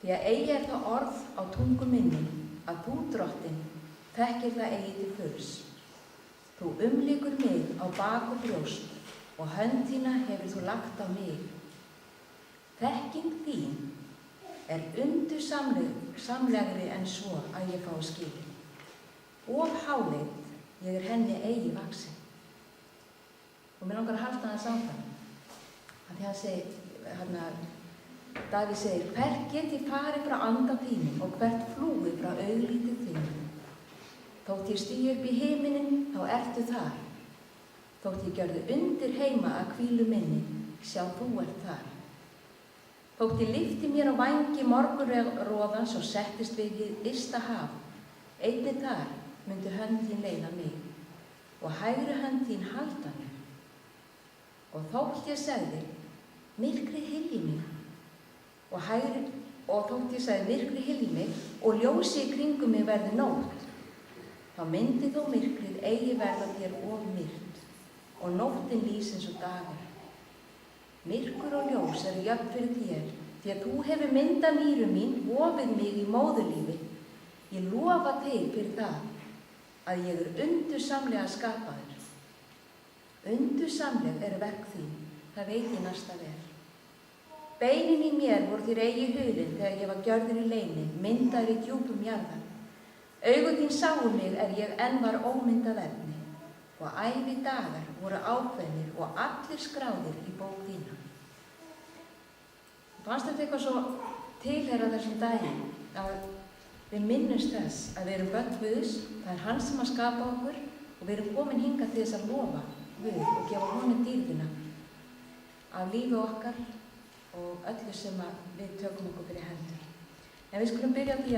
Því að eigi það orð á tungu minni, að þú, Drottinn, þekkir það eigi til fulls. Þú umlykur mig á bak og brjóst og hönd þína hefur þú lagt á mig. Þekking þín undursamlegri en svo að ég fái skilið. Of háleit ég henni eigi vaksin. Og mér langar að halda það áfram. Því hann segir, Davíð segir, hvert get ég farið frá anda þínum og hvert flúið frá auglítið þínum. Þótt ég stígi upp í himininn, þá ertu þar. Þótt ég gjörði undir heima að hvílu minni, sjá þú ert þar. Þótt ég lyfti mér á vængi morgunroðans og settist við hið ysta haf, einnig þar myndi hönd þín leiða mig og hægri hönd þín halda mig. Og þótt ég segði, myrkri hylji mig og þótt ég segði myrkri hylji mig og ljósi í kringum mig verði nótt, þá myndi þó myrkrið eigi verða þér of myrt og nóttin lýs eins og dagur. Myrkur og ljós eru jöfn fyrir þér, því að þú hefur myndað nýru mín, vofið mig í móðurlífi. Ég lofa þig fyrir það að ég undursamlega skapaður. Undursamleg eru verk þín, það veit ég næsta vel. Beinin í mér voru þér eigi hulin þegar ég var gjörður í leyni, myndaður í djúpum jarðar. Augu þín sáu mig ég enn var ómyndað efni og ævi dagar voru ákveðnir og allir skráðir í bók þína. Fannst þetta eitthvað svo tilheyra þessum daginn að við minnumst þess að við erum börn Guðs, það er hann sem að skapa okkur og við erum komin hingað til þess að lofa Guð og gefa honum dýrðina af lífi okkar og öllu sem við tökum okkur fyrir hendur. En við skulum byrja á því að